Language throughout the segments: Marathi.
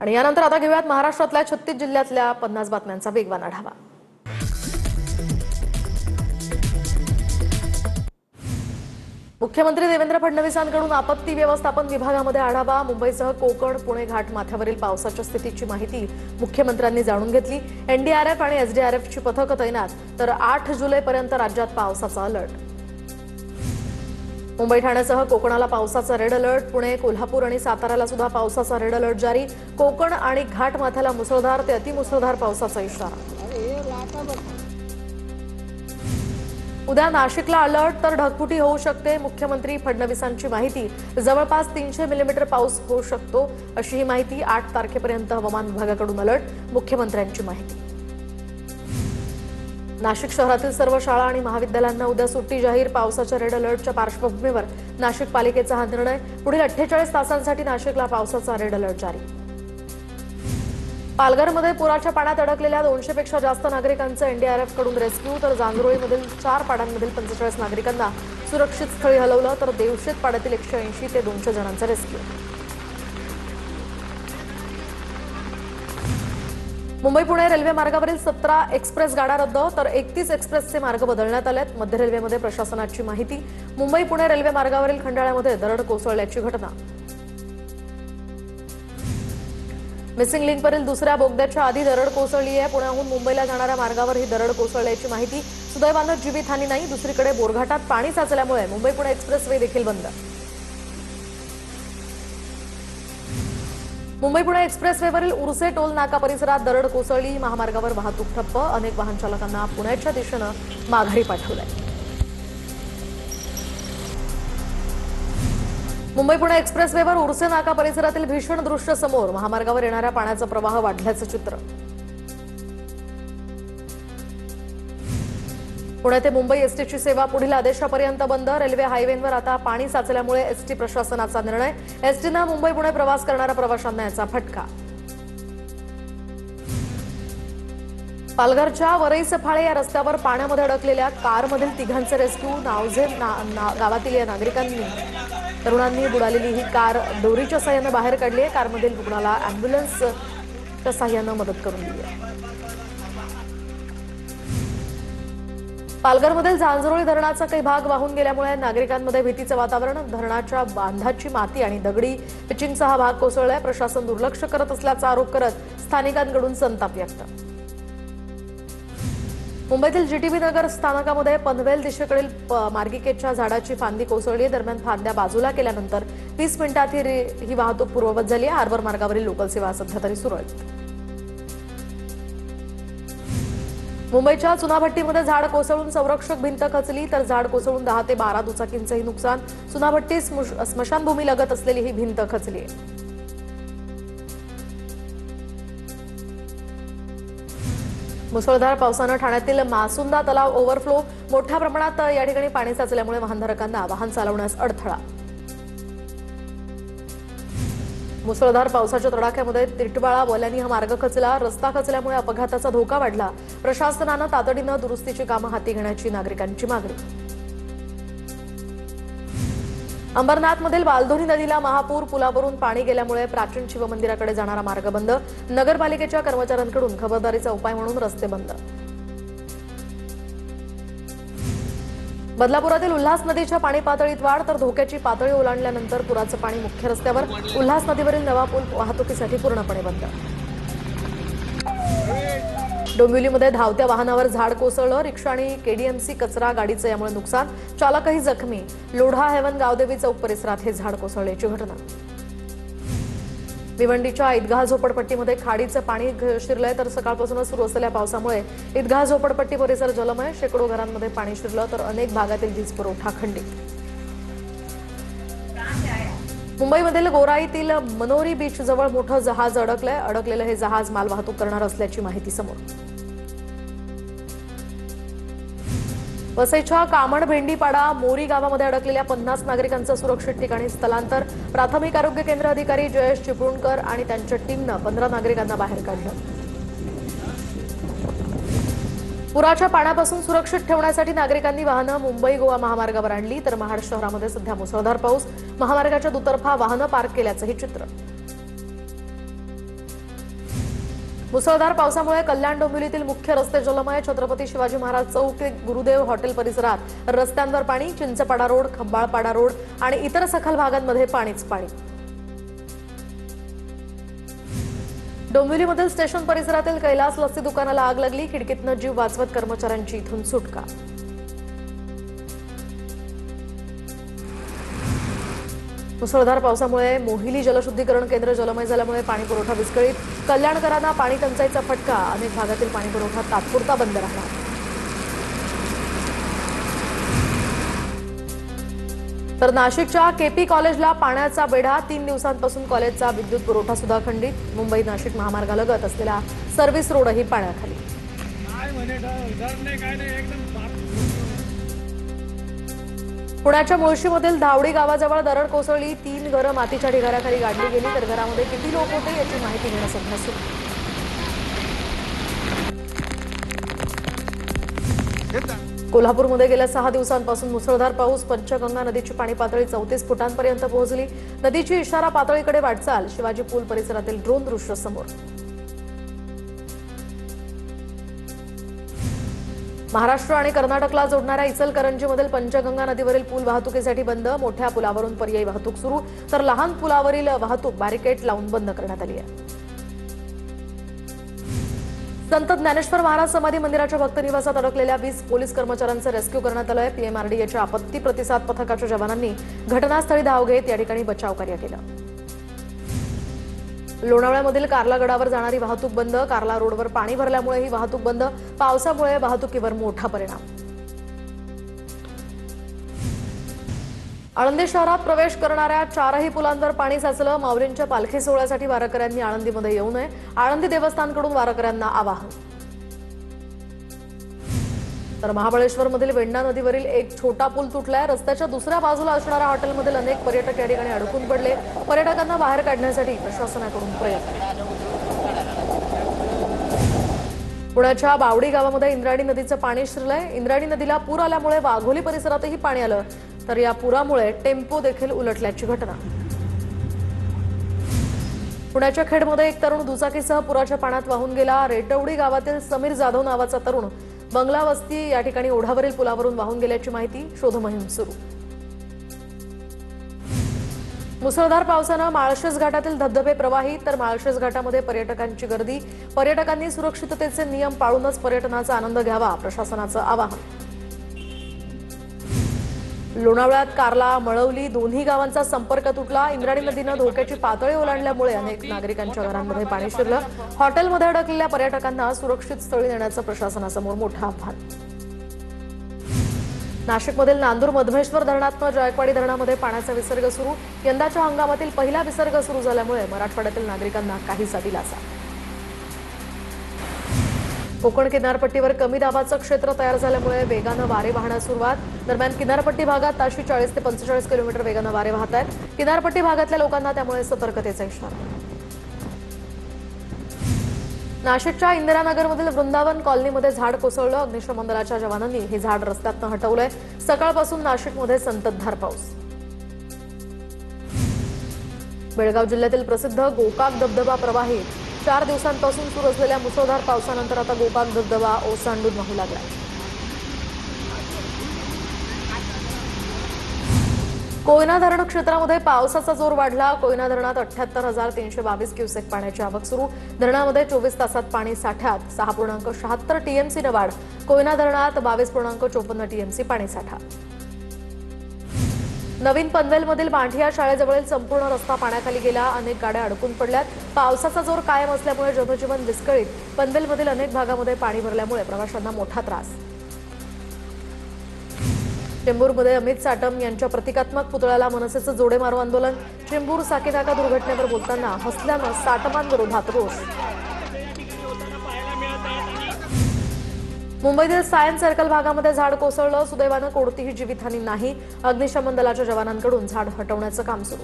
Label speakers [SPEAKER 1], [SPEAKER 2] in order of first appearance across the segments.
[SPEAKER 1] आणि यानंतर आता घेऊयात महाराष्ट्रातल्या 36 जिल्ह्यातल्या 50 बातम्यांचा वेगवान आढावा। मुख्यमंत्री देवेंद्र फडणवीसांकडून आपत्ती व्यवस्थापन विभागामध्ये आढावा। मुंबईसह कोकण, पुणे घाटमाथ्यावरील पावसाच्या स्थितीची माहिती मुख्यमंत्र्यांनी जाणून घेतली। एनडीआरएफ आणि एसडीआरएफची पथकं तैनात, तर 8 जुलैपर्यंत राज्यात पावसाचा अलर्ट। मुंबई ठाण्यासह कोकणाला पावसाचा रेड अलर्ट। पुणे, कोल्हापूर आणि साताऱ्याला सुद्धा पावसाचा रेड अलर्ट जारी। कोकण आणि घाटमाथ्याला मुसळधार ते अतिमुसळधार पावसाचा इशारा। उद्या नाशिकला अलर्ट, तर ढगफुटी होऊ शकते। मुख्यमंत्री फडणवीसांची माहिती, जवळपास 300 मिलीमीटर पाऊस होऊ शकतो अशी ही माहिती। 8 तारखेपर्यंत हवामान विभागाकडून अलर्ट, मुख्यमंत्र्यांची माहिती। नाशिक शहरातील सर्व शाळा आणि महाविद्यालयांना उद्या सुट्टी जाहीर। पावसाच्या रेड अलर्टच्या पार्श्वभूमीवर नाशिक पालिकेचा हा निर्णय। पुढील 48 तासांसाठी नाशिकला पावसाचा रेड अलर्ट जारी। पालघरमध्ये पुराच्या पाण्यात अडकलेल्या 200 पेक्षा जास्त नागरिकांचं एनडीआरएफकडून रेस्क्यू, तर जांजरोळीमधील 4 पाड्यांमधील 45 नागरिकांना सुरक्षित स्थळी हलवलं, तर देवशेत पाड्यातील 180 ते 200 जणांचं रेस्क्यू। मुंबई पुणे रेल्वे मार्गावरील 17 एक्सप्रेस गाड्या रद्द, तर 31 एक्सप्रेसचे मार्ग बदलण्यात आलेत। मध्य रेल्वेमध्ये प्रशासनाची माहिती, मुंबई पुणे रेल्वे मार्गावरील खंडाळ्यामध्ये दरड कोसळल्याची घटना। मिसिंग लिंकवरील दुसऱ्या बोगद्याच्या आधी दरड कोसळली आहे। पुण्याहून मुंबईला जाणाऱ्या मार्गावर ही दरड कोसळल्याची माहिती। सुदैवानं जीवितहानी नाही। दुसरीकडे बोरघाटात पाणी साचल्यामुळे मुंबई पुणे एक्सप्रेस वे देखील बंद। मुंबई पुणे एक्सप्रेस वेवरील उर्से टोल नाका परिसरात दरड कोसळली। महामार्गावर वाहतूक ठप्प, अनेक वाहन चालकांना पुण्याच्या दिशेनं माघारी पाठवलंय। मुंबई पुणे एक्सप्रेस वेवर उर्से नाका परिसरातील भीषण दृश्य समोर। महामार्गावर येणाऱ्या पाण्याचा प्रवाह वाढल्याचं चित्र। पुणे ते मुंबई एसटीची सेवा पुढील आदेशापर्यंत बंद। रेल्वे हायवेवर आता पाणी साचल्यामुळे एसटी प्रशासनाचा निर्णय। एसटीनं मुंबई पुणे प्रवास करणाऱ्या प्रवाशांना याचा फटका। पालघरच्या वरईसफाळे या रस्त्यावर पाण्यामध्ये अडकलेल्या कारमधील तिघांचे रेस्क्यू। नावझे गावातील या तरुणांनी बुडालेली ही कार दोरीच्या साह्यानं बाहेर काढली आहे। कारमधील रुग्णाला अँब्युलन्सच्या साह्यानं मदत करून दिली आहे। पालघरमधील जांजरोळी धरणाचा काही भाग वाहून गेल्यामुळे नागरिकांमध्ये भीतीचं वातावरण। धरणाच्या बांधाची माती आणि दगडी पिचिंगचा हा भाग कोसळलाय। प्रशासन दुर्लक्ष करत असल्याचा आरोप करत स्थानिकांकडून संताप व्यक्त। मुंबईतील जीटीबी नगर स्थानकामध्ये पनवेल दिशेकडील मार्गिकेच्या झाडाची फांदी कोसळली। दरम्यान फांद्या बाजूला केल्यानंतर 20 मिनिटात ही वाहतूक पूर्ववत झाली आहे। हार्बर मार्गावरील लोकल सेवा सध्या तरी सुरू आहे। मुंबईच्या चुनाभट्टीमध्ये झाड कोसळून संरक्षक भिंत खचली, तर झाड कोसळून 10 ते 12 दुचाकींचंही नुकसान। चुनाभट्टी स्मशानभूमी लगत असलेली ही भिंत खचली आहे। मुसळधार पावसानं ठाण्यातील मासुंदा तलाव ओव्हरफ्लो। मोठ्या प्रमाणात या ठिकाणी पाणी साचल्यामुळे वाहनधारकांना वाहन चालवण्यास अडथळा। मुसळधार पावसाच्या तडाख्यामध्ये टिटवाळा वल्यानी हा मार्ग खचला। रस्ता खचल्यामुळे अपघाताचा धोका वाढला। प्रशासनानं तातडीनं दुरुस्तीची कामं हाती घेण्याची नागरिकांची मागणी। अंबरनाथमधील बालधोनी नदीला महापूर। पुलावरून पाणी गेल्यामुळे प्राचीन शिवमंदिराकडे जाणारा मार्ग बंद। नगरपालिकेच्या कर्मचाऱ्यांकडून खबरदारीचा उपाय म्हणून रस्ते बंद। बदलापुरातील उल्हास नदीच्या पाणी पातळीत वाढ, तर धोक्याची पातळी ओलांडल्यानंतर पुराचं पाणी मुख्य रस्त्यावर। उल्हास नदीवरील नवा पूल वाहतुकीसाठी पूर्णपणे बंद। डोंबिवलीमध्ये धावत्या वाहनावर झाड कोसळलं। रिक्षा आणि केडीएमसी कचरा गाडीचं यामुळे नुकसान, चालकही जखमी। लोढा हेवन गावदेवी चौक परिसरात हे झाड कोसळल्याची घटना। भिवंडीच्या ईदगाह झोपडपट्टीमध्ये खाडीचं पाणी शिरलंय, तर सकाळपासूनच सुरू असलेल्या पावसामुळे ईदगाह झोपडपट्टी परिसर जलमय। शेकडो घरांमध्ये पाणी शिरलं, तर अनेक भागातील वीज पुरवठा खंडित। मुंबईमधील गोराईतील मनोरी बीच जवळ मोठं जहाज अडकलंय। अडकलेलं हे जहाज मालवाहतूक करणार असल्याची माहिती समोर। वसईच्या कामण भेंडीपाडा मोरी गावामध्ये अडकलेल्या 50 नागरिकांचं सुरक्षित ठिकाणी स्थलांतर। प्राथमिक आरोग्य केंद्र अधिकारी जयेश चिपळूणकर आणि त्यांच्या टीमनं 15 नागरिकांना बाहेर काढलं। पुराच्या पाण्यापासून सुरक्षित ठेवण्यासाठी नागरिकांनी वाहनं मुंबई गोवा महामार्गावर आणली, तर महाड शहरामध्ये सध्या मुसळधार पाऊस। महामार्गाच्या दुतर्फा वाहनं पार्क केल्याचंही चित्र। मुसळधार पावसामुळे कल्याण डोंबिवलीतील मुख्य रस्ते जलमय. छत्रपती शिवाजी महाराज चौक ते गुरुदेव हॉटेल परिसरात रस्त्यांवर पाणी. चिंचपाडा रोड, खंबाळपाडा रोड आणि इतर सखल भागांमध्ये पाणीच पाणी. डोंबिवलीमधील स्टेशन परिसरातील कैलास लस्सी दुकानाला आग लागली. खिडकीतनं जीव वाचवत कर्मचाऱ्यांची इथून सुटका. मुसळधार पावसामुळे मोहिली जलशुद्धीकरण केंद्र जलमय झाल्यामुळे पाणी पुरवठा विस्कळीत. कल्याणकरांना पाणी टंचाईचा फटका. अनेक भागातील पाणी पुरवठा तात्पुरता बंद राहणार. तर नाशिकच्या केपी कॉलेजला पाण्याचा बेढा. 3 दिवसांपासून कॉलेजचा विद्युत पुरवठा सुद्धा खंडित. मुंबई नाशिक महामार्गालगत असलेला सर्व्हिस रोडही पाण्याखाली. पुण्याच्या मुळशीमधील धावडी गावाजवळ दरड कोसळली. 3 घरं मातीच्या ढिगाऱ्याखाली गाडली गेली. तर घरामध्ये किती लोक होते याची माहिती घेणं सध्या सुरू. कोल्हापूरमध्ये गेल्या 6 दिवसांपासून मुसळधार पाऊस. पंचगंगा नदीची पाणी पातळी 34 फुटांपर्यंत पोहोचली. नदीची इशारा पातळीकडे वाटचाल. शिवाजी पूल परिसरातील ड्रोन दृश्य समोर. महाराष्ट्र आणि कर्नाटकला जोडणाऱ्या इचलकरंजीमधील पंचगंगा नदीवरील पूल वाहतुकीसाठी बंद. मोठ्या पुलावरून पर्यायी वाहतूक सुरू, तर लहान पुलावरील वाहतूक बॅरिकेड लावून बंद करण्यात आली आहे. संत ज्ञानेश्वर महाराज समाधी मंदिराच्या भक्तनिवासात अडकलेल्या 20 पोलीस कर्मचाऱ्यांचं रेस्क्यू करण्यात आलंय. पीएमआरडीएच्या आपत्ती प्रतिसाद पथकाच्या जवानांनी घटनास्थळी धाव घेत या ठिकाणी बचाव कार्य केलं. लोणावळ्यामधील कार्ला गडावर जाणारी वाहतूक बंद. कार्ला रोडवर पाणी भरल्यामुळे ही वाहतूक बंद. पावसामुळे वाहतुकीवर मोठा परिणाम. आळंदी शहरात प्रवेश करणाऱ्या 4ही पुलांवर पाणी साचलं. माऊलींच्या पालखी सोहळ्यासाठी वारकऱ्यांनी आळंदीमध्ये येऊ नये. आळंदी देवस्थानकडून वारकऱ्यांना आवाहन. तर महाबळेश्वरमधील वेण्णा नदीवरील एक छोटा पूल तुटलाय. रस्त्याच्या दुसऱ्या बाजूला असणाऱ्या हॉटेलमधील अनेक पर्यटक या ठिकाणी अडकून पडले. पर्यटकांना बाहेर काढण्यासाठी प्रशासनाकडून प्रयत्न. पुण्याच्या बावडी गावामध्ये इंद्रायणी नदीचं पाणी शिरलंय. इंद्रायणी नदीला पूर आल्यामुळे वाघोली परिसरातही पाणी आलं. तर या पुरामुळे टेम्पो देखील उलटल्याची घटना. पुण्याच्या खेडमध्ये एक तरुण दुचाकीसह पुराच्या पाण्यात वाहून गेला. रेटवडी गावातील समीर जाधव नावाचा तरुण बंगला वस्ती या ठिकाणी ओढावरील पुलावरून वाहून गेल्याची माहिती. शोध मोहीम सुरू. मुसळधार पावसानं माळशेज घाटातील धबधबे प्रवाहित. तर माळशेज घाटामध्ये पर्यटकांची गर्दी. पर्यटकांनी सुरक्षिततेचे नियम पाळूनच पर्यटनाचा आनंद घ्यावा, प्रशासनाचं आवाहन. लोणावळ्यात कार्ला मळवली दोन्ही गावांचा संपर्क तुटला. इंद्रायणी नदीनं धोक्याची पातळी ओलांडल्यामुळे अनेक नागरिकांच्या घरांमध्ये पाणी शिरलं. हॉटेलमध्ये अडकलेल्या पर्यटकांना सुरक्षित स्थळी नेण्याचं प्रशासनासमोर मोठं आव्हान. नाशिकमधील नांदूर मधमेश्वर धरणातनं जायकवाडी धरणामध्ये पाण्याचा विसर्ग सुरू. यंदाच्या हंगामातील पहिला विसर्ग सुरू झाल्यामुळे मराठवाड्यातील नागरिकांना काहीसा दिलासा. कोकण किनारपट्टीवर कमी दाबाचं क्षेत्र तयार झाल्यामुळे वेगानं वारे वाहण्यास सुरुवात. दरम्यान किनारपट्टी भागात ताशी 40 ते 45 किलोमीटर वेगानं वारे वाहत आहेत. किनारपट्टी भागातल्या लोकांना त्यामुळे सतर्कतेचा इशारा. नाशिकच्या इंदिरानगरमधील वृंदावन कॉलनीमध्ये झाड कोसळलं. अग्निशमन दलाच्या जवानांनी हे झाड रस्त्यातनं हटवलंय. सकाळपासून नाशिकमध्ये संततधार पाऊस. बेळगाव जिल्ह्यातील प्रसिद्ध गोकाक धबधबा प्रवाहित. 4 दिवसांपासून सुरू असलेल्या मुसळधार पावसानंतर आता गोकाक धबधबा ओसांडून वाहू लागला. कोयना धरण क्षेत्रामध्ये पावसाचा जोर वाढला. कोयना धरणात 78,322 क्युसेक पाण्याची आवक सुरू. धरणामध्ये 24 तासात पाणी साठ्यात 6.76 टीएमसीनं वाढ. कोयना धरणात 22.54 टीएमसी पाणी साठा. नवीन पनवेलमधील मांठिया शाळेजवळील संपूर्ण रस्ता पाण्याखाली गेला. अनेक गाड्या अडकून पडल्यात. पावसाचा जोर कायम असल्यामुळे जनजीवन विस्कळीत. पनवेलमधील अनेक भागामध्ये पाणी भरल्यामुळे प्रवाशांना मोठा त्रास. चेंबूरमध्ये अमित साटम यांच्या प्रतिकात्मक पुतळ्याला मनसेचं जोडे मारो आंदोलन. चेंबूर साकीनाका दुर्घटनेवर बोलताना हसल्यानं साटमांविरोधात रोष. मुंबईतील सायन्स सर्कल भागामध्ये झाड कोसळलं. सुदैवानं कोणतीही जीवितहानी नाही. अग्निशमन दलाच्या जवानांकडून झाड हटवण्याचं काम सुरू.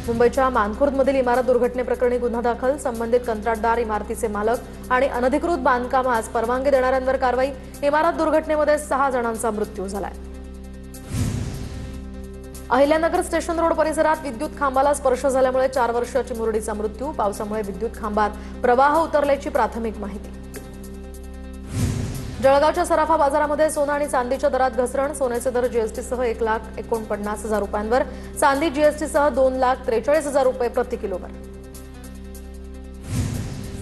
[SPEAKER 1] मुंबईच्या मानखुर्दमधील इमारत दुर्घटनेप्रकरणी गुन्हा दाखल. संबंधित कंत्राटदार, इमारतीचे मालक आणि अनधिकृत बांधकामास परवानगी देणाऱ्यांवर कारवाई. इमारत दुर्घटनेमध्ये 6 जणांचा मृत्यू झालाय. अहिल्यानगर स्टेशन रोड परिसरात विद्युत खांबाला स्पर्श झाल्यामुळे 4 वर्षीय चिमुरडीचा मृत्यू. पावसामुळे विद्युत खांबात प्रवाह उतरल्याची प्राथमिक माहिती. जळगावच्या सराफा बाजारामध्ये सोनं आणि चांदीच्या दरात घसरण. सोन्याचे दर जीएसटीसह 1,49,000 रुपयांवर, चांदी जीएसटीसह 2,43,000 रुपये प्रति किलोवर.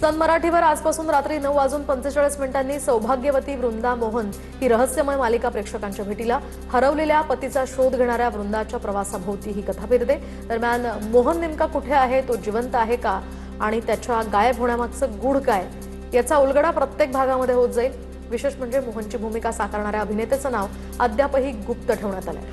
[SPEAKER 1] सन मराठीवर आजपासून रात्री 9:45 सौभाग्यवती वृंदा मोहन ही रहस्यमय मालिका प्रेक्षकांच्या भेटीला. हरवलेल्या पतीचा शोध घेणाऱ्या वृंदाच्या प्रवासाभोवती ही कथा फिरते. दरम्यान मोहन नेमका कुठे आहे, तो जिवंत आहे का आणि त्याच्या गायब होण्यामागचं गूढ काय, याचा उलगडा प्रत्येक भागामध्ये होत जाईल. विशेष म्हणजे मोहनची भूमिका साकारणाऱ्या अभिनेत्याचं नाव अद्यापही गुप्त ठेवण्यात आलंय.